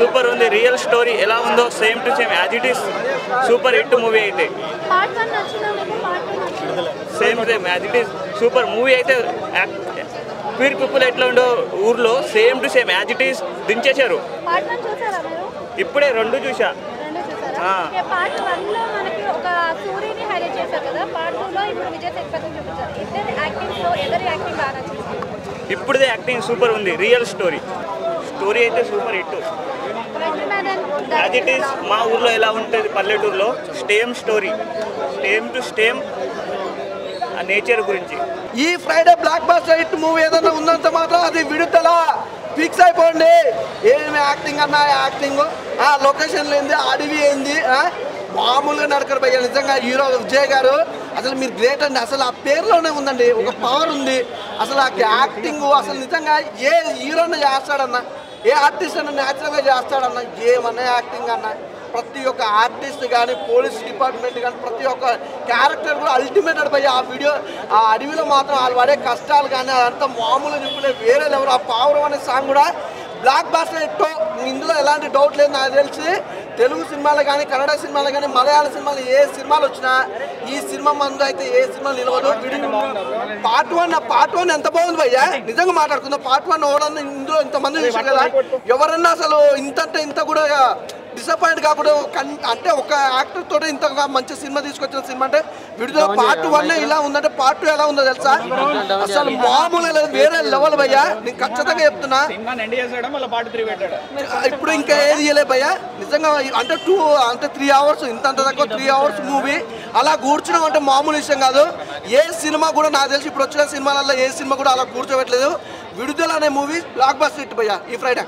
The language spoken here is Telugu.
సూపర్ ఉంది. రియల్ స్టోరీ ఎలా ఉందో same to same as it is super hit movie అయితే. Same same as it is super movie అయితే. పీర్ పీపుల్ ఎట్లా ఉండో ఊర్లో same to same as it is దించేశారు. ఇప్పుడే 2 చూసా. పార్ట్ 1 లో మనకి ఒక సూర్యని హైలైట్ చేశారు కదా, పార్ట్ 2 లో ఇప్పుడు విజయ్ సేతుపతి చూపించారు. ఇద్దరి యాక్టింగ్ లో ఎవరి యాక్టింగ్ బాగా నచ్చింది? ఇప్పుడుదే యాక్టింగ్ సూపర్ ఉంది. రియల్ స్టోరీ అయితే super hit as it is. మా ఊర్లో ఎలా ఉంటుంది పల్లెటూరులో స్టేమ్ స్టోరీ, స్టేమ్ టు స్టేమ్ ఆ నేచర్ గురించి. ఈ Friday block buster hit movie ఏదైనా ఉందంటే మాత్రం అది విడుదల ఫిక్స్ అయిపోండి. ఏమి యాక్టింగ్ అన్నా యాక్టింగ్, ఆ లొకేషన్లు ఏంది, అడవి ఏంది, మామూలుగా నడకరు భయ్య. నిజంగా హీరో విజయ్ గారు అసలు మీరు గ్రేట్ అండి. అసలు ఆ పేరులోనే ఉందండి ఒక పవర్ ఉంది. అసలు ఆ యాక్టింగ్ అసలు నిజంగా ఏ హీరోని చేస్తాడన్నా, ఏ ఆర్టిస్ట్ అన్న న్యాచురల్గా చేస్తాడన్నా, ఏమన్నా యాక్టింగ్ అన్నా ప్రతి ఒక్క ఆర్టిస్ట్ కానీ పోలీస్ డిపార్ట్మెంట్ కానీ ప్రతి ఒక్క క్యారెక్టర్ కూడా అల్టిమేట్ అడిపోయి ఆ వీడియో ఆ అడవిలో మాత్రం వాళ్ళు పడే కష్టాలు కానీ అదంతా మామూలు నిప్పులే వేరే లెవెల్. ఆ పావురం అనే సాంగ్ కూడా బ్లాక్ బాస్టర్ హిట్. ఇందులో ఎలాంటి డౌట్ లేదు. నాకు తెలిసి తెలుగు సినిమాలు కానీ కన్నడ సినిమాలు కానీ మలయాళ సినిమాలు ఏ సినిమాలు వచ్చినా ఈ సినిమా మందు అయితే ఏ సినిమా నిలవదు. పార్ట్ వన్ ఎంత బాగుంది భయ్యా, నిజంగా మాట్లాడుకుందాం. పార్ట్ 1 ఓడన్నా ఇందులో ఇంతమంది చూసారు కదా, ఎవరన్నా అసలు ఇంత కూడా డిసప్పాయింట్ కాకుండా అంటే ఒక యాక్టర్ తోటి ఇంతగా మంచి సినిమా తీసుకొచ్చిన సినిమా అంటే విడుదల పార్ట్ 1 ఇలా ఉందంటే పార్ట్ 2 ఎలా ఉందో తెలుసా? అసలు మామూలుగా లేదు, వేరే లెవెల్ భయ్యా. నేను ఖచ్చితంగా చెప్తున్నా. ఇప్పుడు ఇంకా ఏది ఇయ్యలే భయ్యా నిజంగా. అంటే 3 అవర్స్ ఇంత తక్కువ 3 అవర్స్ మూవీ అలా కూర్చున్నాం అంటే మామూలు విషయం కాదు. ఏ సినిమా కూడా నాకు తెలిసి ఇప్పుడు వచ్చిన సినిమాలలో ఏ సినిమా కూడా అలా కూర్చోబెట్టలేదు. విడుదల అనే మూవీ బ్లాక్ బస్టర్ హిట్ భయ్యా ఈ ఫ్రైడే.